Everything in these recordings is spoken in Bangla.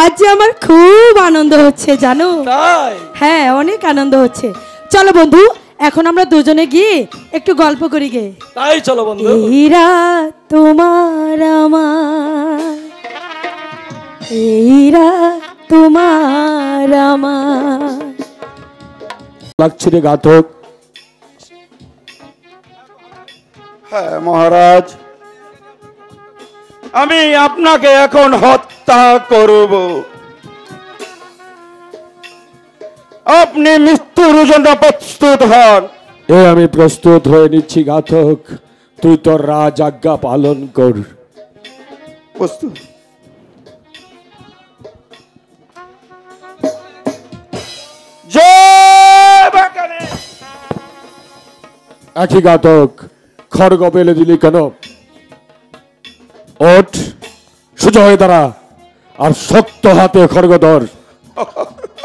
আজ আমার খুব আনন্দ হচ্ছে জানো। হ্যাঁ অনেক আনন্দ হচ্ছে। চলো বন্ধু এখন আমরা দুজনে গিয়ে একটু গল্প করি গে। তাই চলো বন্ধু। এই রাত তোমার আমার, এই রাত তোমার আমার। লাগছে রে ঘাতক। হ্যাঁ মহারাজ, আমি আপনাকে এখন হত্যা করব। আপনি মৃত্যুর জন্য প্রস্তুত হন। আমি প্রস্তুত হয়ে নিচ্ছি ঘাতক, তুই তোর রাজ আজ্ঞা পালন কর। প্রস্তুত। একই ঘাতক, খড়গ পেলে দিলি কেন? ওঠ, সোজা হয়ে দাঁড়া আর শক্ত হাতে খড়গ ধর।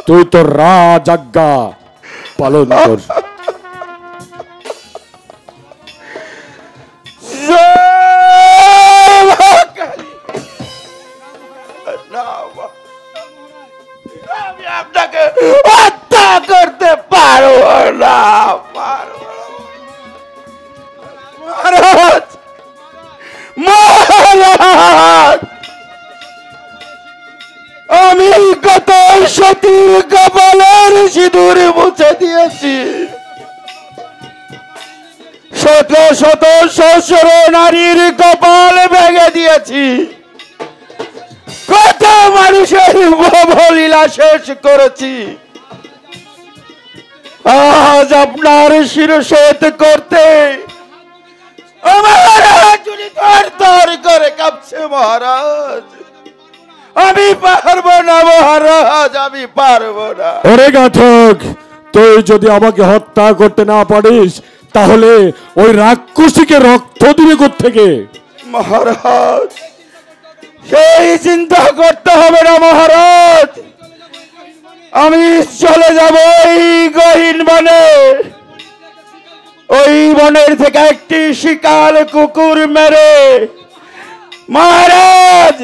তুই তোর রাজ আজ্ঞা পালন কর। আমি আপনাকে হত্যা করতে পারব না। মহারাজ, মহারাজ, আমি কত সতীর কপালের সিঁদুর মুছে দিয়েছি, শত শত শ্বশুর নারীর কপাল ভেঙে দিয়েছি, কত মানুষের ভবলীলা শেষ করেছি। আজ আপনার শিরচ্ছেদ করতে আমার চুরি তর করে কাঁপছে মহারাজ। আমি পারবো না মহারাজ, আমি পারবো না। ওরে ঘাতক, তুই যদি আমাকে হত্যা করতে না পারিস তাহলে ওই রাক্ষসীকে রক্ত দিবে কোত্থেকে? মহারাজ সেই চিন্তা করতে হবে না মহারাজ, আমি চলে যাব এই গহীন বনে। ওই বনের থেকে একটি শিকার কুকুর মেরে মহারাজ।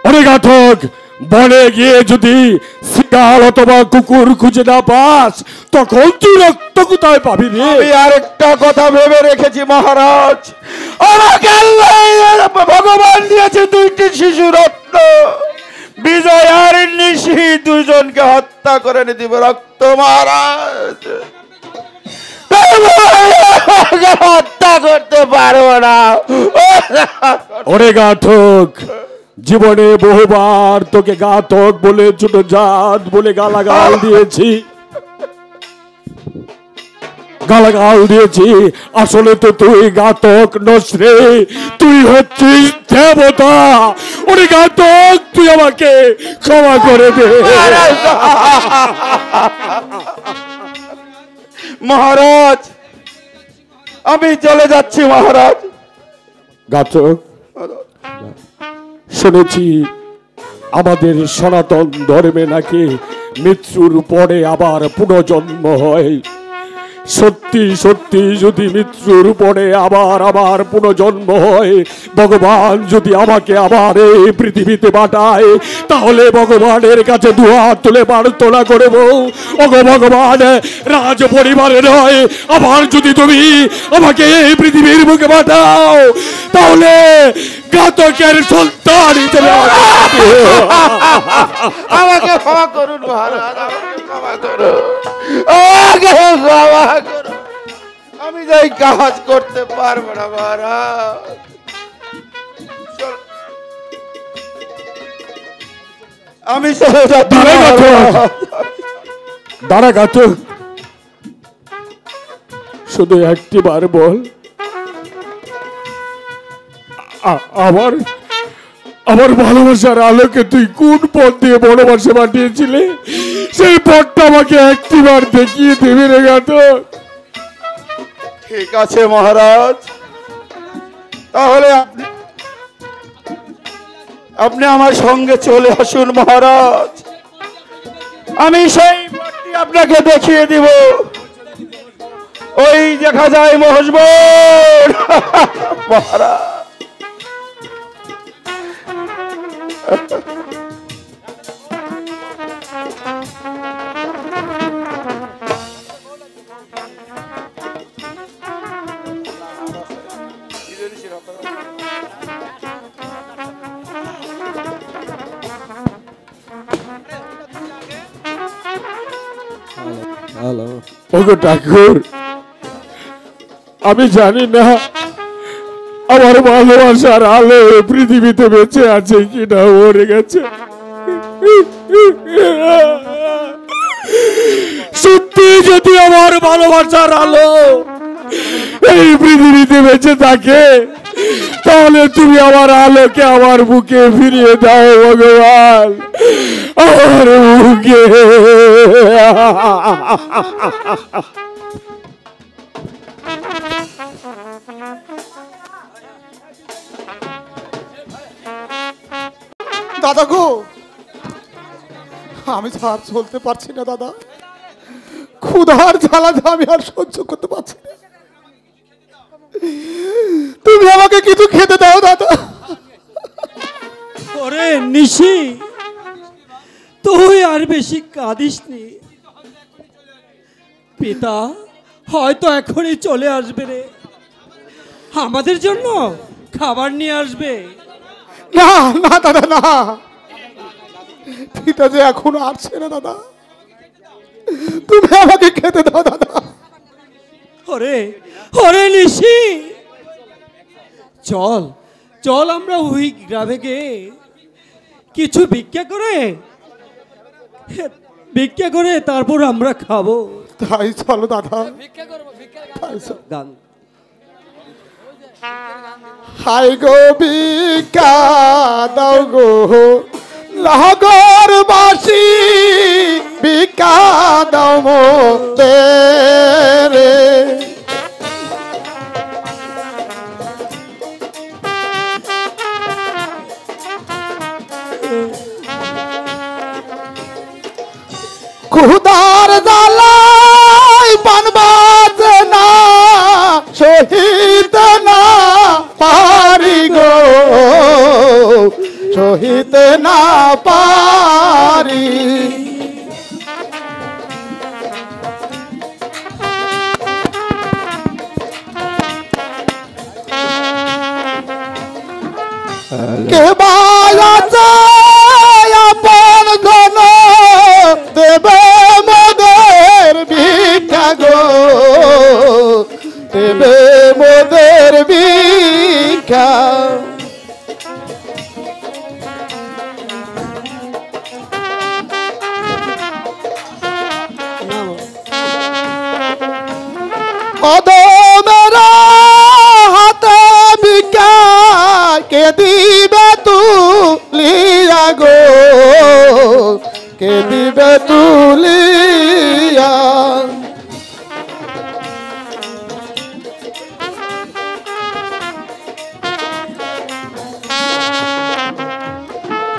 ওরে ঘাতক, বনে গিয়ে যদি শিকার অথবা কুকুর খুঁজে না পাস তখন তুই রক্ত কোথায় পাবি রে? আমি আরেকটা কথা ভেবে রেখেছি মহারাজ, আমাকে আল্লাহ ভগবান দিয়েছে দুইটি শিশু রত্ন। বিজয় আর নিশি দুজনকে হত্যা করে দিব রক্ত মহারাজ। হত্যা করতে পারবো না। ওরে ঘাতক, জীবনে বহুবার তোকে ঘাতক বলে ছোট জাত বলে গালাগাল দিয়েছি, গালাগাল দিয়েছি। আসলে তো তুই ঘাতক নস রে, তুই হচ্ছিস দেবতা। ওরে ঘাতক, তুই আমাকে ক্ষমা করে দে মহারাজ। আমি চলে যাচ্ছি মহারাজ। ঘাতক, শুনেছি আমাদের সনাতন ধর্মে নাকি মৃত্যুর পরে আবার পুনর্জন্ম হয়। সত্যি সত্যি যদি মৃত্যুর পরে আবার পুনর্জন্ম হয়, ভগবান যদি আমাকে আবার এই পৃথিবীতে পাঠায় তাহলে ভগবানের কাছে দুহাত তুলে প্রার্থনা করব, ওগো ভগবান, রাজ পরিবারে নয়, আবার যদি তুমি আমাকে এই পৃথিবীর বুকে পাঠাও তাহলে ঘাতকের সন্তান হিসেবে আমাকে ক্ষমা করুন মহারাজ, আমাকে ক্ষমা করুন, আমাকে ক্ষমা করুন। আমি যাই কাজ করতে পারবো না মহারাজ। আমি চলে যাচ্ছি। দাঁড়া ঘাতক, শুধু একটি বার বল, আমার ভালোবাসার আলোকে তুই কোন পথ দিয়ে বনবাসে পাঠিয়েছিলে সেই পথটা আমাকে একটি বার দেখিয়ে দেবে রে ঘাতক? ঠিক আছে মহারাজ, তাহলে আপনি আমার সঙ্গে চলে আসুন মহারাজ, আমি সেই পথটি আপনাকে দেখিয়ে দিব। ওই দেখা যায় মহসবন মহারাজ। ওগো ঠাকুর, আমি জানি না আমার ভালোবাসার আলো পৃথিবীতে বেঁচে আছে কিনা মরে গেছে। সত্যি যদি আমার ভালোবাসার আলো এই পৃথিবীতে বেঁচে থাকে, তাহলে তুমি আমার আলোকে আমার বুকে ফিরিয়ে দাও ভগবান, আমার বুকে। দাদা গো, আমি আর চলতে পারছি না দাদা, ক্ষুধার জ্বালা আমি আর সহ্য করতে পারছি না। তুমি আমাকে কিছু খেতে দাও দাদা। ওরে নিশি, তুই আর বেশি কাঁদিস নি, পিতা হয়তো এখনই চলে আসবে রে, আমাদের জন্য খাবার নিয়ে আসবে। না না দাদা না, পিতা যে এখনো আসছে না দাদা, তুমি আমাকে খেতে দাও দাদা। ওরে ওরে নিশি, চল চল আমরা ওই গ্রামে গিয়ে কিছু ভিক্ষা করে তারপর আমরা খাবো। তাই চলো দাদা। গান হাই গো ভিক্ষা দাও গো নগরবাসী, ভিক্ষা দাও মোতে রে। ক্ষুধার জ্বালাই পান বাজে না, সহিত না পারি গো, সহিত না পারি। কে বায়াছে আপন জন দেবে মোদের ভিক্ষা গো, দেবে মোদের ভিক্ষা। অদমেরা হাতে ভিক্ষা কে দিবে তুলিয়া গো, কে দিবে তুলিয়া।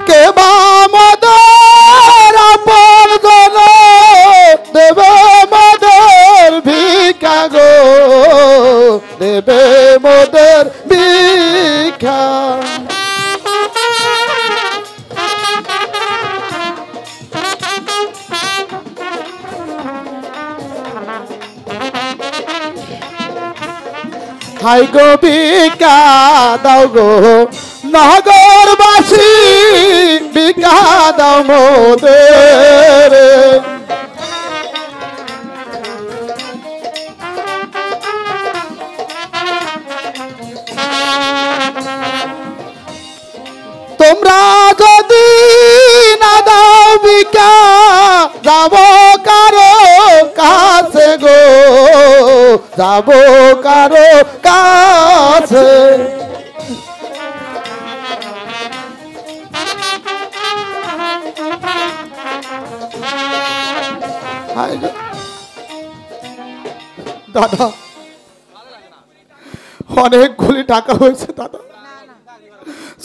কে বা মদের আপন জন দেবে মদের ভিক্ষা গো, দেবে মদের ভিক্ষা। হাই গো ভিক্ষা দাও গো নগরবাসী, ভিক্ষা দাও মোদের। তোমরা যদি না দাও ভিক্ষা, যাব কারো কাছে গো, যাব কারো কাছে। দাদা অনেকগুলি টাকা হয়েছে দাদা,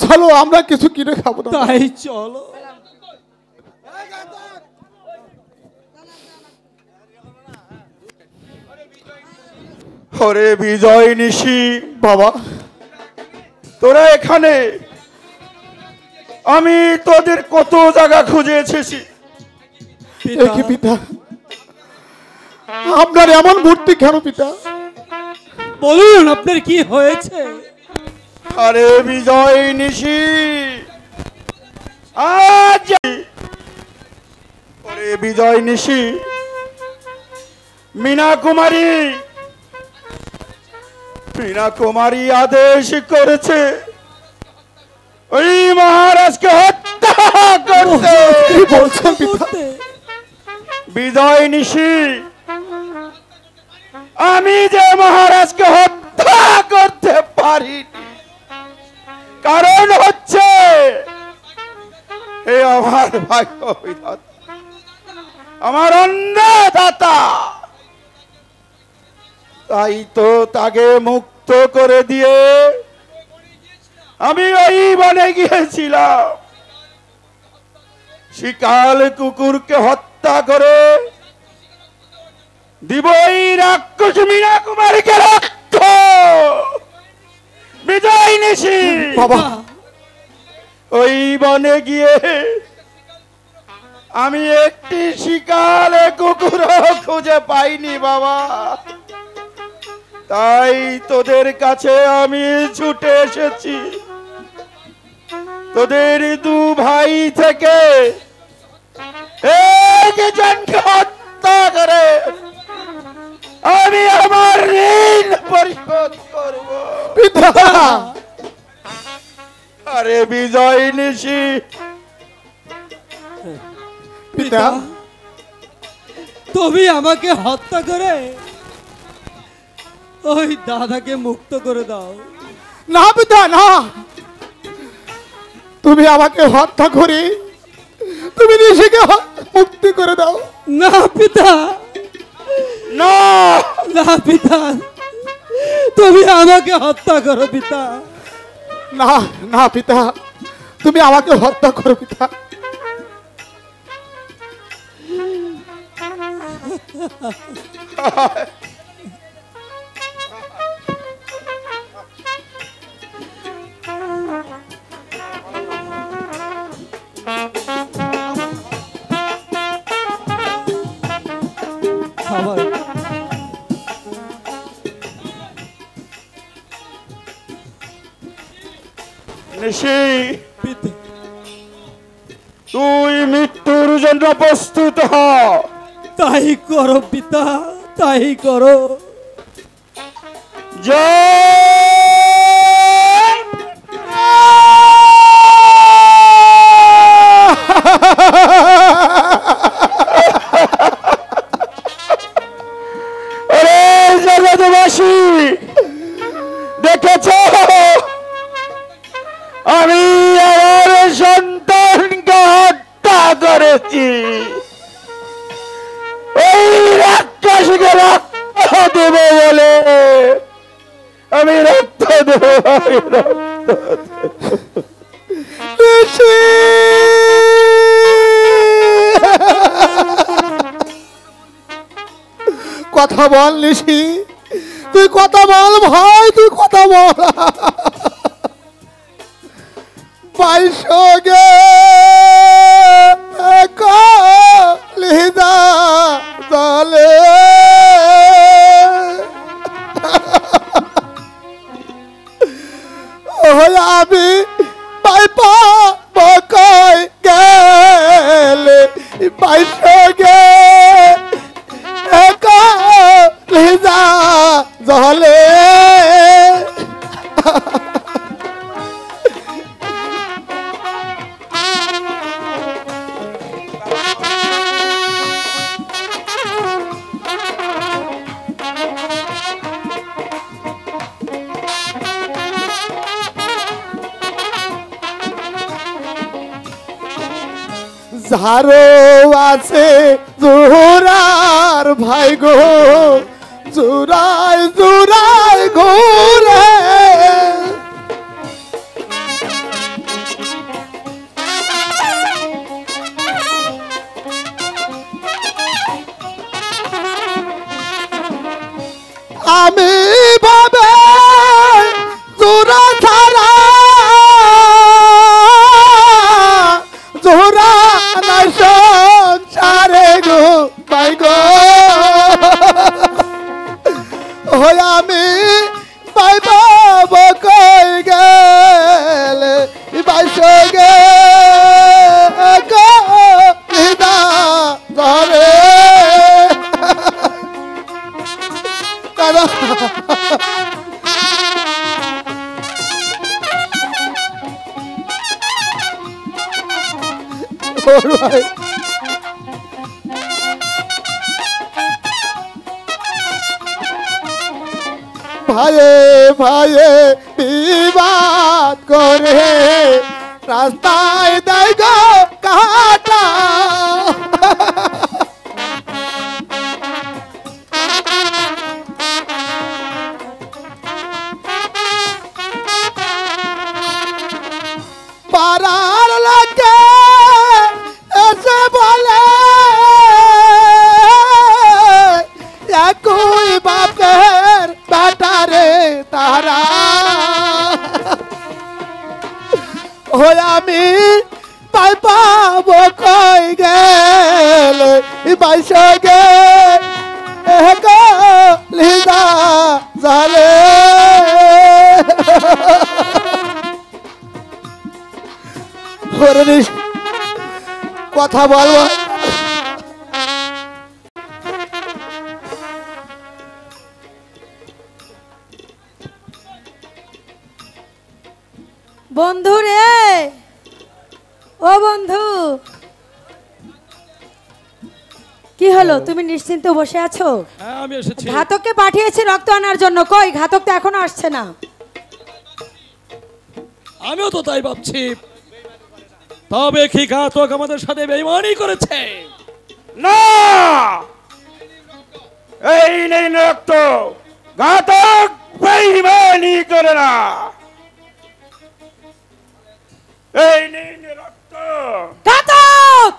চলো আমরা কিছু কিনে খাবো। তাই চলো। ওরে বিজয় নিশি বাবা, তোরা এখানে আমি তোদের কত জায়গা খুঁজে এসেছি। কি পিতা, আপনার এমন মূর্তি কেন পিতা? বলুন আপনার কি হয়েছে? আরে বিজয় নিশি, আজ ওরে বিজয় নিশি, মীনা কুমারী আদেশ করেছে ওই মহারাজকে হত্যা করতে। কি বলছেন পিতা? বিজয় নিশি, আমি যে মহারাজকে হত্যা করতে পারিনি, কারণ হচ্ছে এ আমার ভাগ্য বিধাতা, আমার অন্নদাতা। তাই তো তাকে মুক্ত করে দিয়ে আমি ওই বনে গিয়েছিলাম, শিকাল কুকুরকে হত্যা করে দিব এই রাক্ষস মীনা কুমারীকে রক্ত। বিজয় নিশি, বাবা, ওই বনে গিয়ে আমি একটি শিকাল কুকুর খুঁজে পাইনি বাবা। তাই তোদের কাছে আমি ছুটে এসেছি, তোদের দু ভাই থেকে একজনকে হত্যা করে আমি আমার ঋণ পরিশোধ করব পিতা। আরে বিজয় নিশি, পিতা, তুমি আমাকে হত্যা করে ওই দাদাকে মুক্ত করে দাও। না পিতা না, তুমি আমাকে হত্যা করে তুমি নিশিকে মুক্তি করে দাও। না পিতা, না না পিতা, তুমি আমাকে হত্যা করো পিতা। না না পিতা, তুমি আমাকে হত্যা করো পিতা। খাবার নিশি, পিতা, তুই মৃত্যুর জন্য প্রস্তুত হ। তাই করো পিতা, তাই করো। জগৎবাসী দেখেছ, আমি আমার সন্তানকে হত্যা করেছি। এই রাক্ষসকে রক্ত দেব বলে আমি রক্ত দেব, কথা বল নিশি, তুই কথা বল ভাই, তুই কথা বল। বাইশগে লিদা দলে আমি পাইপা বকই গেলে বাইশগে লিদা দলে। ঝাড়ো আছে জোরার ভাই গো, জোরাই জোরাই ঘোরে। আমি ভাবে জোরা ছাড়া গে গলিদা ধরে দাদা ভাই ভাইয়ে ভাইয়ে বিবাদ করে রাস্তায় দেয় গো কাটা পাড়ার লোকে এসে বলে একই বাপের বেটারে তারা ওই আমি পাই পাবো কই গেলে বাইশে গে লিদা জালে কথা বলবো বন্ধু রে, ও বন্ধু, কি হলো? তুমি নিশ্চিন্ত বসে আছো? হ্যাঁ আমি এসেছি। ঘাতককে পাঠিয়েছি রক্ত আনার জন্য, কই ঘাতক তো এখনো আসছে না। আমিও তো তাই ভাবছি, তবে কি ঘাতক আমাদের সাথে বেঈমানি করেছে? না, এই নেই রক্ত, ঘাতক বেঈমানি করে না। এই নেই রক্ত। ঘাতক,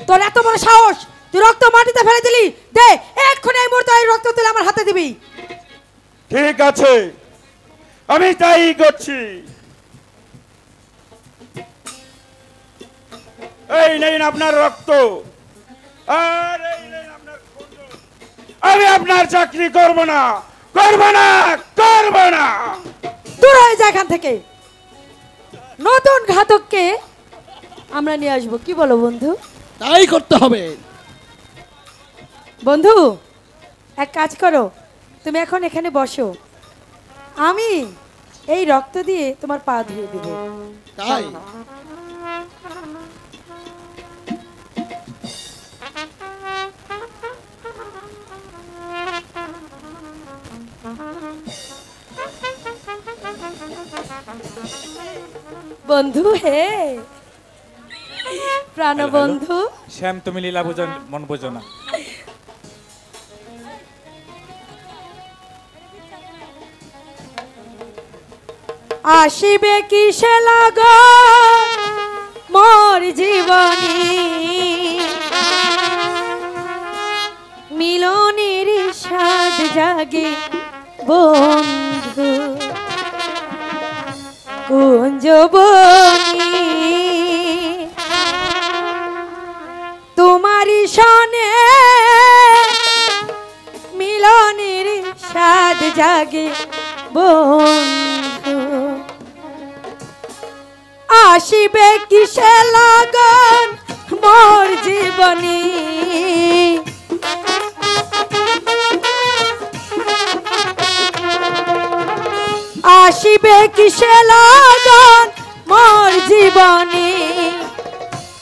তোর এত বড় সাহস, তুই রক্ত মাটিতে ফেলে দিলি? দে এক্ষুনি এই মুহূর্তে এই রক্ত তুলে আমার হাতে দিবি। ঠিক আছে, আমি তাই করছি। এই নেই আপনার রক্ত, আর এই নেই আপনার খুন। আমি আপনার চাকরি করব না, করব না, করব না। দূর হয়ে যা এখান থেকে। নতুন ঘাতককে আমরা নিয়ে আসবো, কি বলো বন্ধু? তাই করতে হবে। বন্ধু এক কাজ করো, তুমি এখন এখানে বসো, আমি এই রক্ত দিয়ে তোমার পা ধুয়ে দেব। তাই বন্ধু হে, প্রাণ বন্ধু। শ্যাম, তুমি লীলা বুঝো, মন বুঝো না। আসিবে কিসে লাগো মোর জীবনী, মিলনের স্বাদ জাগে বন্ধু কুঞ্জবনী, তোমারি সনে মিলনের স্বাদ জাগে বন্ধু। আসিবে কিসে লাগন মোর জীবনী, আসিবে কিসে লাগন মোর জীবনী,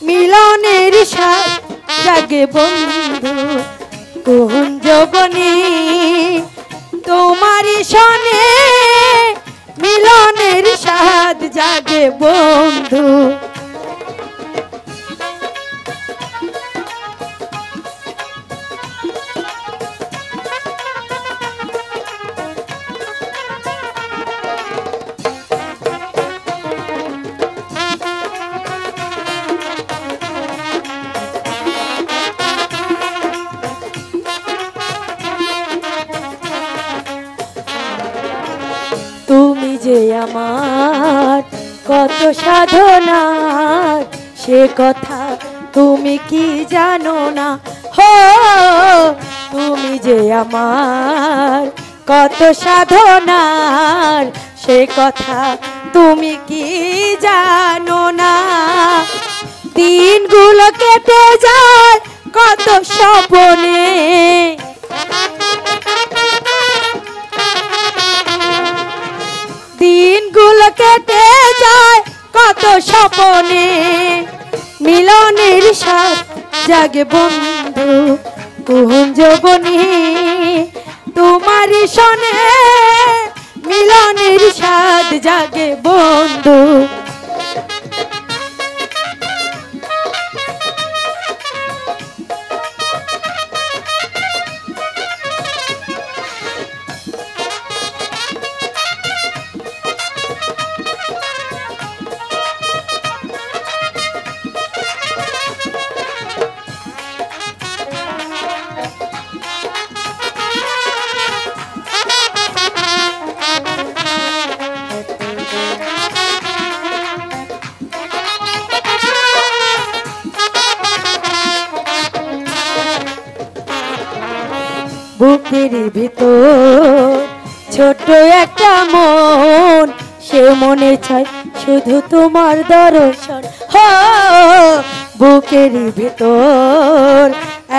মিলনের স্বাদ জাগে বন্ধু কুঞ্জবনী, তোমারি সনে মিলনের স্বাদ জাগে বন্ধু। তুমি যে আমার কত সাধনার সে কথা তুমি কি জানো না, হো তুমি যে আমার কত সাধনার সে কথা তুমি কি জানো না দিনগুলো কেটে যায় কত স্বপ্নে, দিনগুলো কেটে যায় কত স্বপ্নে, মিলনের স্বাদ জাগে বন্ধু কুঞ্জবনে, তোমারই শোনে মিলনের স্বাদ জাগে বন্ধু। বুকের ভিতর ছোট একটা মন, সে মনে চায় শুধু তোমার দর্শন। হো বুকের ভিতর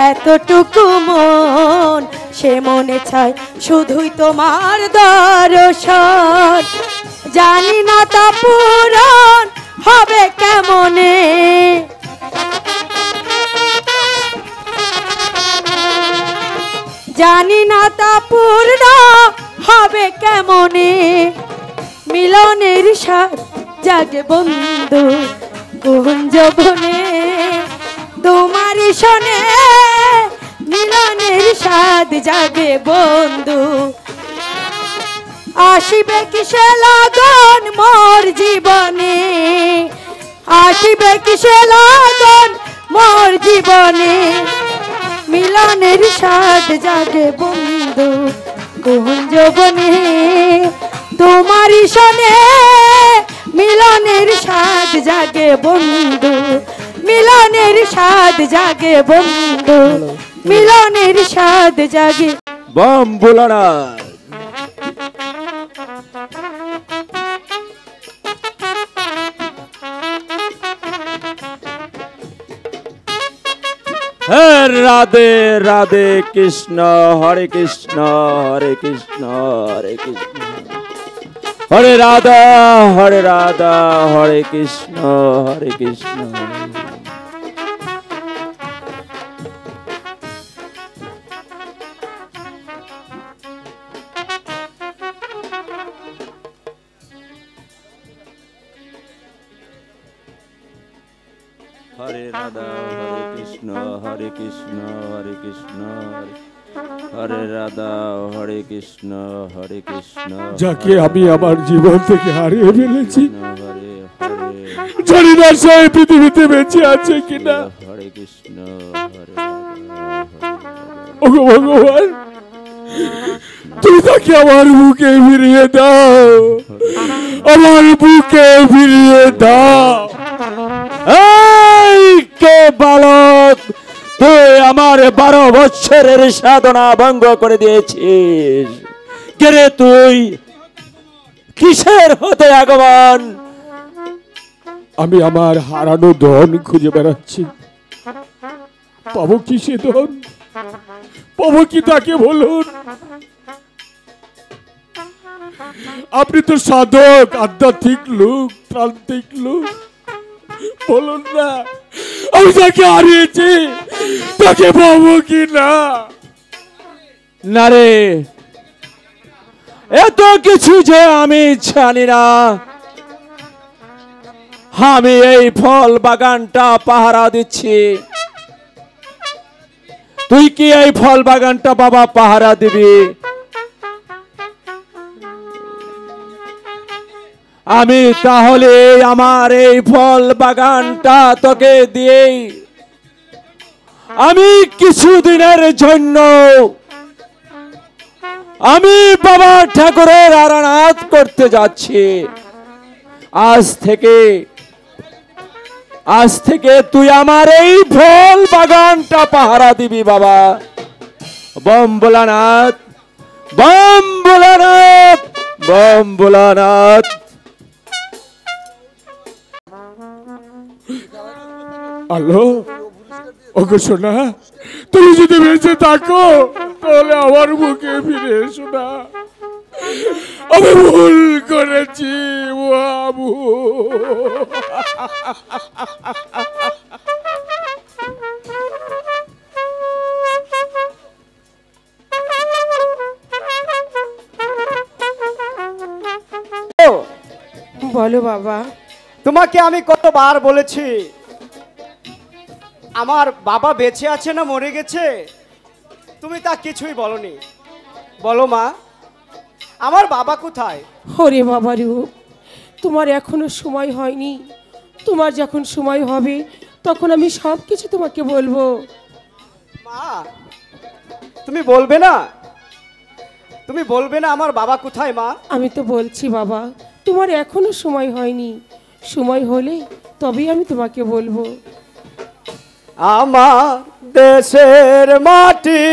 এতটুকু মন, সে মনে চায় শুধুই তোমার দর্শন। জানি না তা পূরণ হবে কেমনে, জানি না তা পূর্ণ হবে কেমনে, মিলনের স্বাদ জাগে বন্ধু কুঞ্জবনে, তোমারই শোনে মিলনের স্বাদ জাগে বন্ধু। আসিবে কিসে লগন মোর জীবনে, আসিবে কিসে লগন মোর জীবনে, মিলনের স্বাদ জাগে বন্ধু কুঞ্জবনে, তোমারই শোনে মিলনের স্বাদ জাগে বন্ধু, মিলনের স্বাদ জাগে বন্ধু, মিলনের স্বাদ জাগে। বম ভোলানা রাধে রাধে কৃষ্ণ হরে কৃষ্ণ হরে কৃষ্ণ হরে কৃষ্ণ হরে রাধা হরে কৃষ্ণ হরে কৃষ্ণ। হরে রাধা হরে কৃষ্ণ হরে কৃষ্ণ হরে কৃষ্ণ হরে রাধা হরে কৃষ্ণ হরে কৃষ্ণ। যাকে আমি আমার জীবন থেকে হারিয়ে ফেলেছি, হরে হরে জানি না সে পৃথিবীতে বেঁচে আছে কিনা। হরে কৃষ্ণ হরে ওগো ভগবান, তুমি তাকে আমার বুকে ফিরিয়ে দাও, আমার বুকে ফিরিয়ে দাও। এই কে বালক, তুই আমার 12 বছরের সাধনা ভঙ্গ করে দিয়েছিস। কে তুই, কিসের হতে আগমন? আমি আমার হারানো ধন খুঁজে বেড়াচ্ছি। পাবো কি সে ধন? পাবো কি তাকে বলুন? আপনি তো সাধক, আধ্যাত্মিক লোক, প্রান্তিক লোক, বলুন না আমি যাকে হারিয়েছি তাকে পাবো কি না? না রে, এত কিছু যে আমি জানি না। আমি এই ফল বাগানটা পাহারা দিচ্ছি, তুই কি এই ফল বাগানটা বাবা পাহারা দিবি? আমি তাহলে আমার এই ফল বাগানটা তোকে দিয়েই আমি কিছুদিনের জন্য আমি বাবা ঠাকুরের আরাধনা করতে যাচ্ছি। আজ থেকে তুই আমার এই ফল বাগানটা পাহারা দিবি বাবা। বম ভোলানাথ, বম ভোলানাথ, বম ভোলানাথ। হ্যালো, ওকে শোনা, তুমি যদি বেঁচে থাকো তাহলে আমার বুকে ফিরে এসো না। আমি ভুল করেছি বাবু। বলো বাবা। তোমাকে আমি কতবার বলেছি আমার বাবা বেঁচে আছে না মরে গেছে, তুমি তা কিছুই বলনি। বলো মা, আমার বাবা কোথায়? ওরে বাবা রূপ, তোমার এখনো সময় হয়নি। তোমার যখন সময় হবে তখন আমি সব কিছু তোমাকে বলবো। মা, তুমি বলবে না? তুমি বলবে না আমার বাবা কোথায় মা? আমি তো বলছি বাবা, তোমার এখনো সময় হয়নি। সময় হলে তবেই আমি তোমাকে বলবো। আমার দেশের মাটি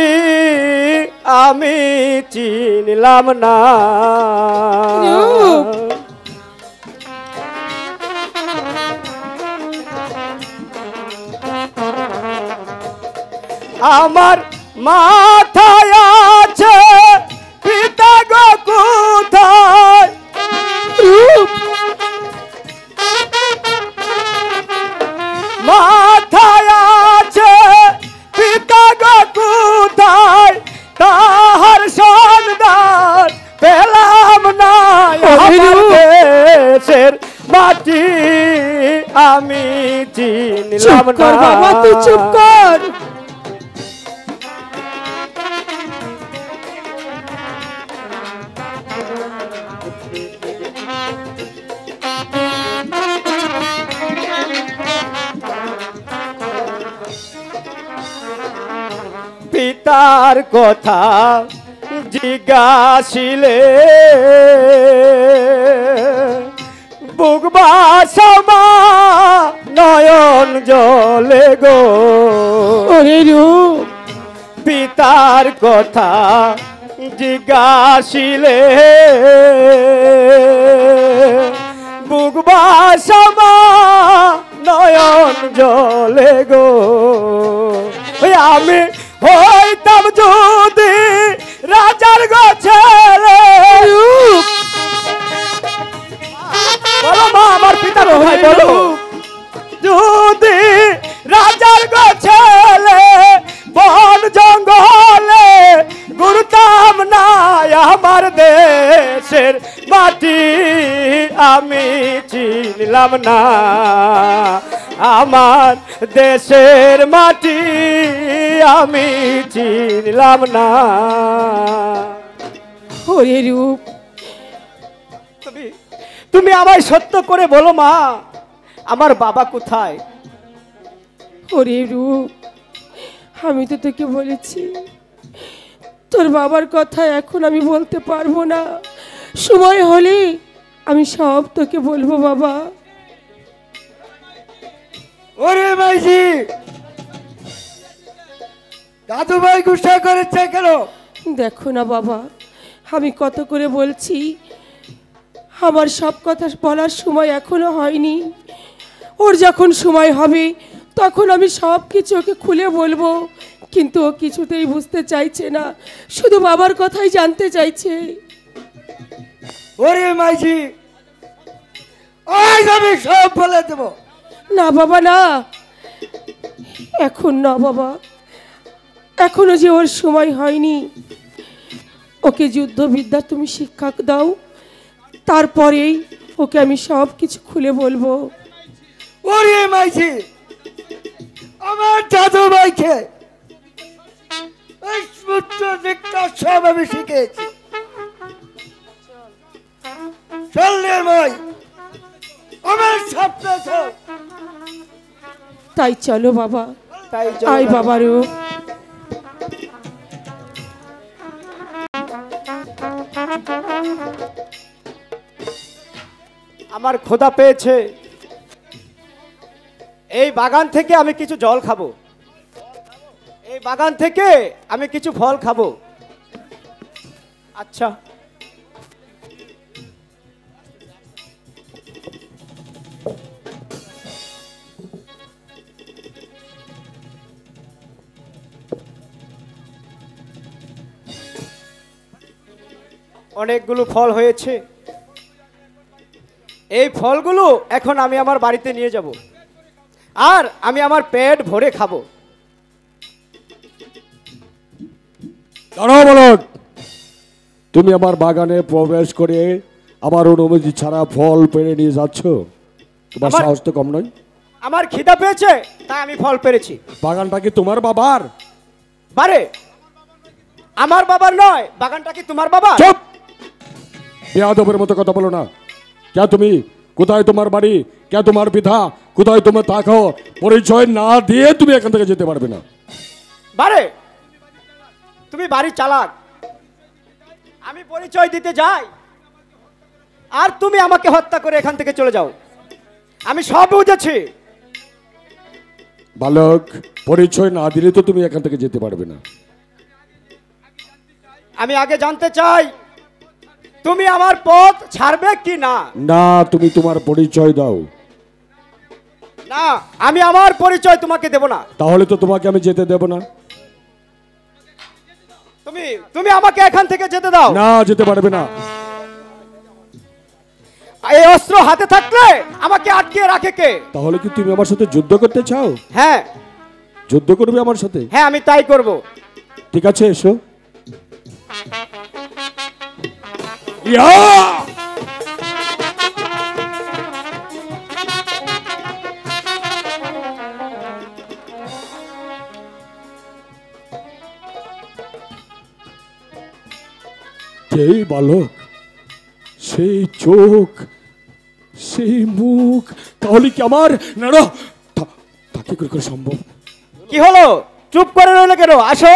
আমি চিনলাম না। রূপ। আমার মাথায় আছে পিতা গো কোথায়? মাথায় আছে পিতা গো কোথায়? তাহার সন্ধান পেলাম না। আমার দেশের মাটি আমি চিনলাম চুপ কর না। বাবা, তুই চুপ কর। পিতার কথা জিজ্ঞাসিলে বুক বাসমা নয়ন জলে গো। ওরে রূপ, পিতার কথা জিজ্ঞাসিলে বুক বাসমা নয়ন জলে গো। ওই আমি হইতাম যদি রাজার গো ছেলে। বলো মা, আমার পিতার ভাই বলো। যদি রাজার গো ছেলে বন জঙ্গলে ঘুরতাম না। আমার দেশের মাটি আমি চিনলাম না। আমার দেশের মাটি আমি চিনলাম না। ওরে রূপ, তুমি আমায় সত্য করে বলো মা, আমার বাবা কোথায়? ওরে রূপ, আমি তো তোকে বলেছি তোর বাবার কথা এখন আমি বলতে পারবো না। সময় হলে আমি সব তোকে বলবো বাবা। ওরে মাইজি, দাদু ভাই গুসা করেছে কেন? দেখো না বাবা, আমি কত করে বলছি আমার সব কথা বলার সময় এখনো হয়নি। ওর যখন সময় হবে তখন আমি সব কিছু ওকে খুলে বলবো, কিন্তু ও কিছুতেই বুঝতে চাইছে না, শুধু বাবার কথাই জানতে চাইছে। ওরে মাইজি, আজ আমি সব বলে দেব। না বাবা না, এখন না বাবা, এখনো যে ওর সময় হয়নি। ওকে যুদ্ধবিদ্যা তুমি শিক্ষা দাও, তারপরেই ওকে আমি সব কিছু খুলে বলবো। ওরে মাইজি, আমার দাদু ভাইকে এই সূত্র শিক্ষা সব আমি শিখেছি। চললে ভাই, আমার স্বপ্ন সব। তাই চলো বাবা, তাই আয় বাবারও। আমার ক্ষুধা পেয়েছে, এই বাগান থেকে আমি কিছু জল খাবো, এই বাগান থেকে আমি কিছু ফল খাবো। আচ্ছা, অনেকগুলো ফল হয়েছে। এই ফলগুলো এখন আমি আমার বাড়িতে নিয়ে যাব, আর আমি আমার পেট ভরে খাবো। দাঁড়াও বালক, তুমি আমার বাগানে প্রবেশ করে আমার অনুমতি ছাড়া ফল পেড়ে নিয়ে যাচ্ছ? তোমার আমার- সাহস তো কম নয়। আমার খিদা পেয়েছে তাই আমি ফল পেরেছি। বাগানটা কি তোমার বাবার? বারে, আমার বাবার নয়, বাগানটা কি তোমার বাবা? চুপ! বেয়াদবের মতো কথা বলো না। কে তুমি? কোথায় তোমার বাড়ি? কে তোমার পিতা? কোথায় তোমার থাকো? পরিচয় না দিয়ে তুমি এখান থেকে যেতে পারবে না। বারে, তুমি বাড়ি চালাক। আমি পরিচয় দিতে যাই আর তুমি আমাকে হত্যা করে এখান থেকে চলে যাও। আমি সব বুঝেছি। বালক, পরিচয় না দিলে তো তুমি এখান থেকে যেতে পারবে না। আমি আগে জানতে চাই তুমি আমার পথ ছাড়বে কি না? না, তুমি তোমার পরিচয় দাও। না, আমি আমার পরিচয় তোমাকে দেব না। তাহলে তো তোমাকে আমি যেতে দেব না। তুমি তুমি আমাকে এখান থেকে যেতে দাও। না, যেতে পারবে না। এই অস্ত্র হাতে থাকলে আমাকে আটকে রাখে কে? তাহলে কি তুমি আমার সাথে যুদ্ধ করতে চাও? হ্যাঁ যুদ্ধ করবে আমার সাথে? হ্যাঁ, আমি তাই করব। ঠিক আছে, এসো। ইয়া! সেই বালক, সেই চোখ, সেই মুখ, তাহলে কি আমার না না তা কি করে সম্ভব? কি হলো? চুপ করে রইলে কেন? আসো,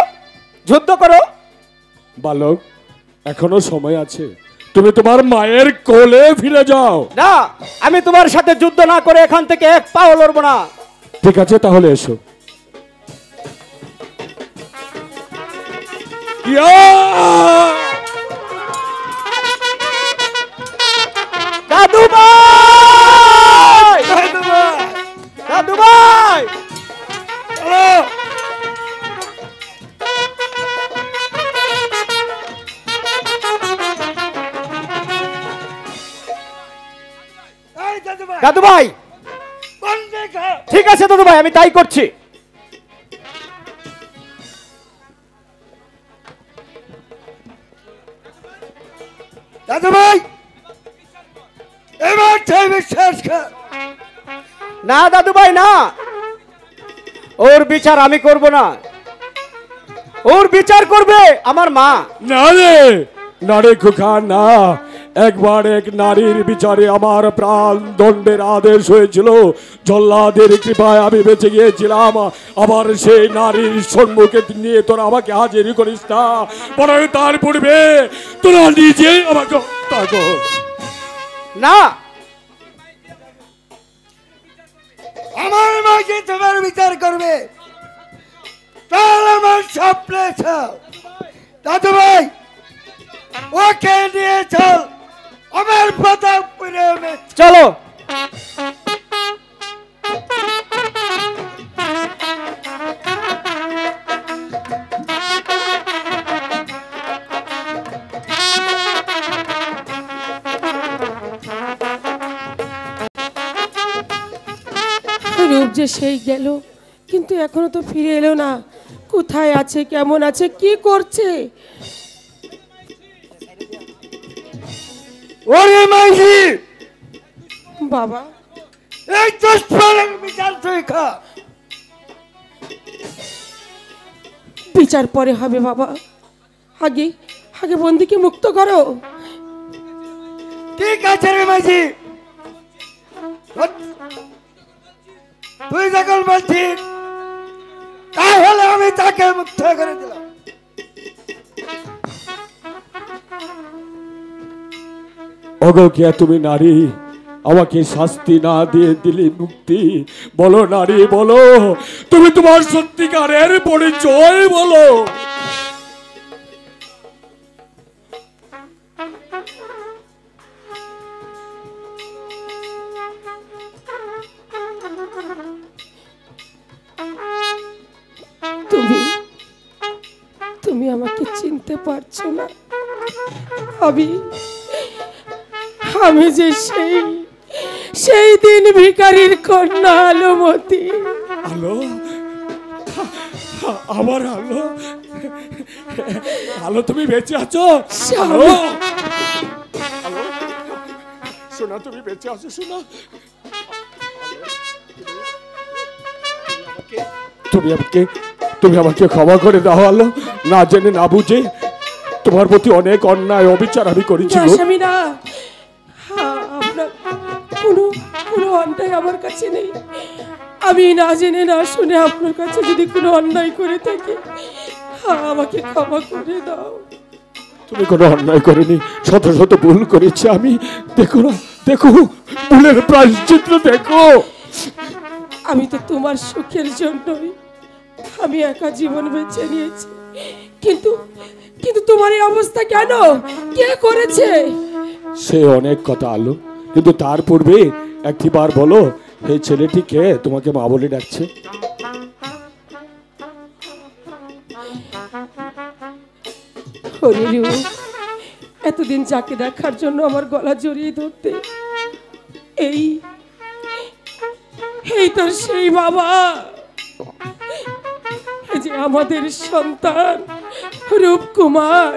যুদ্ধ করো। বালক, এখনো সময় আছে, তুমি তোমার মায়ের কোলে ফিরে যাও। না, আমি তোমার সাথে যুদ্ধ না করে এখান থেকে এক পাও লড়বো না। ঠিক আছে, তাহলে এসো। ইয়া! দাদু ভাই! দাদু ভাই! দাদু ভাই, ঠিক আছে দাদু ভাই, আমি তাই করছি। দাদু ভাই, এবার তুই বিশ্বাস কর। না দাদু ভাই, না, ওর বিচার আমি করব না। ওর বিচার করবে আমার মা। না রে, না রে খোকা, না। একবার এক নারীর বিচারে আমার প্রাণ দণ্ডের আদেশ হয়েছিল। জল্লাদের কৃপায় আমি বেঁচে গিয়েছিলাম। আবার সেই নারীর সম্মুখে নিয়ে তোরা আমাকে হাজির করিস না, বরং তার পূর্বে তোরা নিজেই আমাকে হত্যা কর। না, আমার মাকে তোমার বিচার করবে, তাহলে আমার স্বপ্নে ছাও। দাদু ভাই, ওকে নিয়ে চল আমার প্রতাপপুরে। চলো। রূপ যে সেই গেল, কিন্তু এখনো তো ফিরে এলো না। কোথায় আছে, কেমন আছে, কি করছে? ওরে মাইজি, বাবা, এই দুষ্ফলের বিচার তুই খা। বিচার পরে হবে বাবা, আগে আগে বন্দিকে মুক্ত করো। ঠিক আছে রে মাইজি, তুই যখন বলছিস তাহলে আমি তাকে মুক্ত করে দিলাম। ওগো, কে তুমি নারী? আমাকে শাস্তি না দিয়ে দিলি মুক্তি? বলো নারী, বলো, তুমি তোমার সত্যিকারের পরিচয় বলো। তুমি তুমি আমাকে চিনতে পারছো না? আমি আমি যে সেই দিন ভিখারির কন্যা আলোমতি। আলো, আমার আলো, আলো তুমি বেঁচে আছো? আলো, আলো, সোনা তুমি বেঁচে আছো? সোনা, তুমি আমাকে ক্ষমা করে দাও আলো। না জেনে না বুঝে তোমার প্রতি অনেক অন্যায় অবিচার আমি করেছি। স্বামী না, আপনার কোনো কোনো অন্যায় আমার কাছে নেই। আমি না জেনে না শুনে আপনার কাছে যদি কোনো অন্যায় করে থাকি, আমাকে ক্ষমা করে দাও। তুমি কোনো অন্যায় করেনি, শত শত ভুল করেছি আমি। দেখো না, দেখো ভুলের প্রায়শ্চিত্ত দেখো। আমি তো তোমার সুখের জন্যই আমি একা জীবন বেছে নিয়েছি, কিন্তু কিন্তু তোমার এই অবস্থা কেন? কে করেছে? সে অনেক কথা আলো, কিন্তু তার পূর্বে একটিবার বলো, এই ছেলেটি কে তোমাকে মা বলে ডাকছে? হরিরু, এতদিন যাকে দেখার জন্য আমার গলা জড়িয়ে ধরতে, এই তোর সেই বাবা, এই যে আমাদের সন্তান রূপকুমার।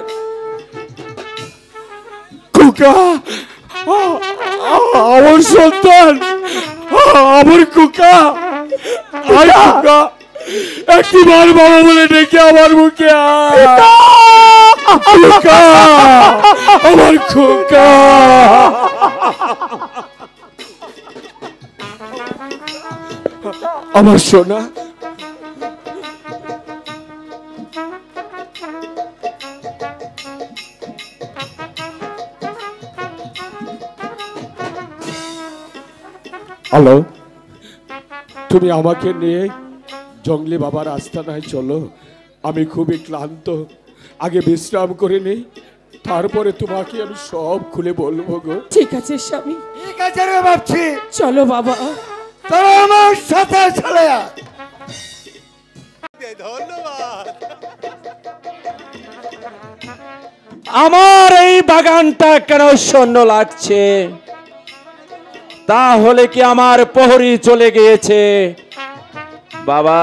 কুকা, আমার সন্তান, আমার কুকা, কুকা, একটিবার বাবা বলে ডেকে আমার মুখে কুকা, আমার কুকা। আমার সোনা, হ্যালো, তুমি আমাকে নিয়ে জঙ্গলি বাবার আস্তানায় চলো। আমি খুবই ক্লান্ত, আগে বিশ্রাম করে নেই, তারপরে তোমাকে আমি সব খুলে বলবো গো। ঠিক আছে স্বামী, ঠিক আছে রে ভাবছি, চলো বাবা। তোরা আমার সাথে চলে আয়। আমার এই বাগানটা কেন শূন্য লাগছে? তাহলে কি আমার প্রহরী চলে গিয়েছে? বাবা,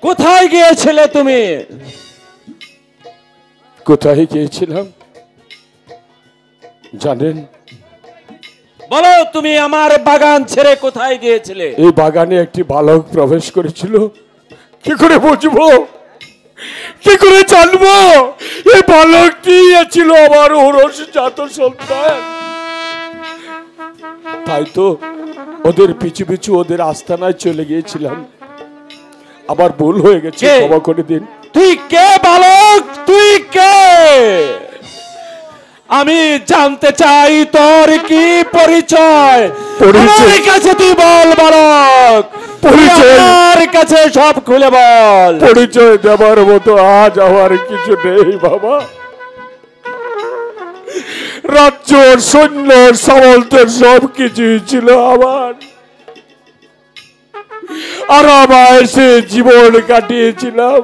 কোথায় গিয়েছিলে তুমি? কোথায় গিয়েছিলাম জানেন? বলো, তুমি আমার বাগান ছেড়ে কোথায় গিয়েছিলে? এই বাগানে একটি বালক প্রবেশ করেছিল। কি করে বুঝবো, কি করে জানবো এই বালকটি ছিল আমার ঔরসজাত সন্তান? তাই তো ওদের পিছু পিছু ওদের আস্তানায় চলে গিয়েছিলাম। আবার ভুল হয়ে গেছে, ক্ষমা করে দিন। তুই কে বালক? তুই কে? আমি জানতে চাই তোর কি পরিচয়। আমার কাছে তুই বল বালক, পরিচয় কাছে সব খুলে বল। পরিচয় দেবার মতো আজ আমার কিছু নেই বাবা। রাজ্য, সৈন্য, সামন্তের সব কিছুই ছিল আমার, আরামায়েশে জীবন কাটিয়েছিলাম।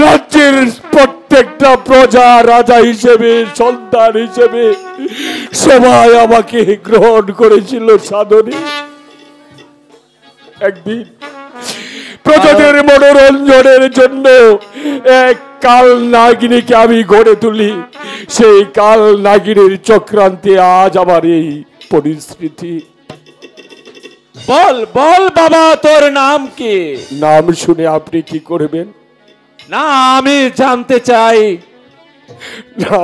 রাজ্যের প্রত্যেকটা প্রজা রাজা হিসেবে, সন্তান হিসেবে সবাই আমাকে গ্রহণ করেছিল সাদরে। একদিন প্রজাদের মনোরঞ্জনের জন্য এক কাল নাগিনীকে আমি গড়ে তুলি। সেই কাল নাগিনীর চক্রান্তে আজ আমার এই পরিস্থিতি। বল বল বাবা, তোর নাম কি? নাম শুনে আপনি কি করবেন? না, আমি জানতে চাই।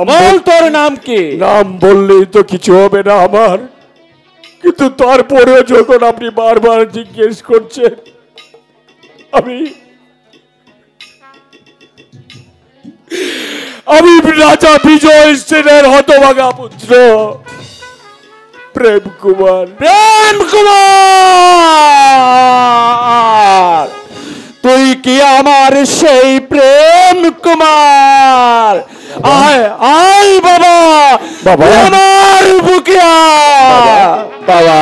বল তোর নাম কি? নাম বললেই তো কিছু হবে না আমার, কিন্তু তারপরেও যখন আপনি বারবার জিজ্ঞেস করছেন, আমি রাজা বিজয় সেনের হতভাগা পুত্র প্রেম কুমার। প্রেম কুমার, তুই কি আমার সেই প্রেম কুমার? আয় আয় বাবা, বাবা। আমার বুকে আয়। বাবা,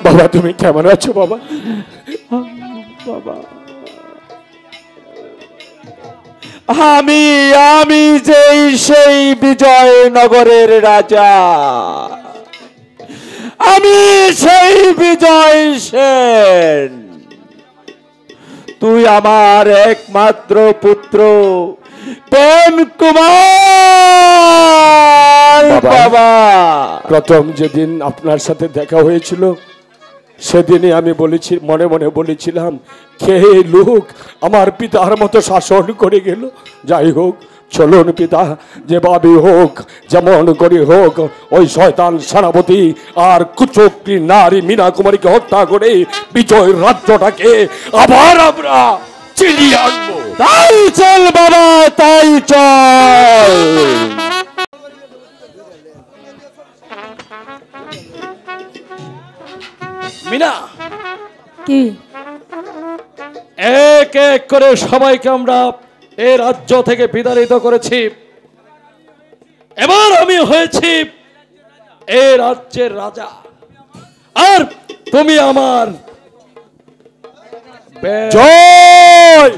বাবা তুমি কেমন আছো বাবা? আমি আমি যেই সেই বিজয়নগরের রাজা, আমি সেই বিজয় সেন। তুই আমার একমাত্র পুত্র প্রেম কুমার। বাবা, প্রথম যেদিন আপনার সাথে দেখা হয়েছিল সেদিনই আমি বলেছি, মনে মনে বলেছিলাম কে লোক আমার পিতার মতো শাসন করে গেল। যাই হোক, চলুন পিতা, যেভাবে হোক যেমন করে হোক ওই শয়তান সেনাপতি আর কুচক্রী নারী মীনা কুমারীকে হত্যা করে বিজয় রাজ্যটাকে আবার আমরা চিনিয়ে আনবো। তাই চল বাবা, তাই চল। মিনা, কি এক এক করে সবাইকে আমরা এই রাজ্য থেকে বিতাড়িত করেছি। এবার আমি হয়েছি এই রাজ্যের রাজা, আর তুমি আমার জয়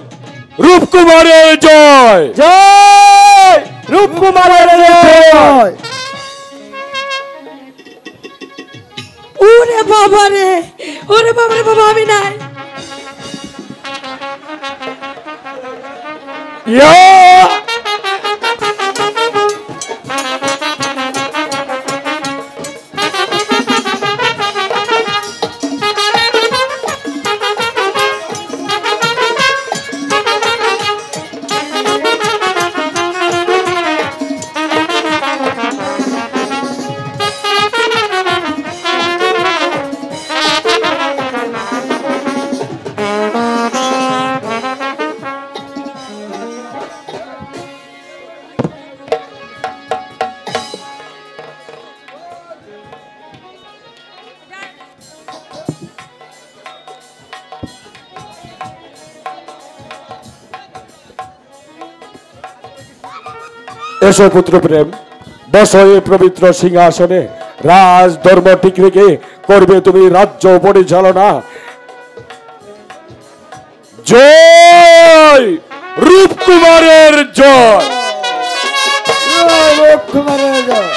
রূপকুমারের জয়, জয় রূপকুমারের জয়। ওরে বাবা রে, ওরে বাবা রে, বাবা আমি নাই। ইয়া! এসো পুত্র প্রেম, বসো এই পবিত্র সিংহাসনে। রাজ ধর্ম ঠিক রেখে করবে তুমি রাজ্য পরিচালনা। জয় রূপকুমারের জয়। রূপকুমারের জয়।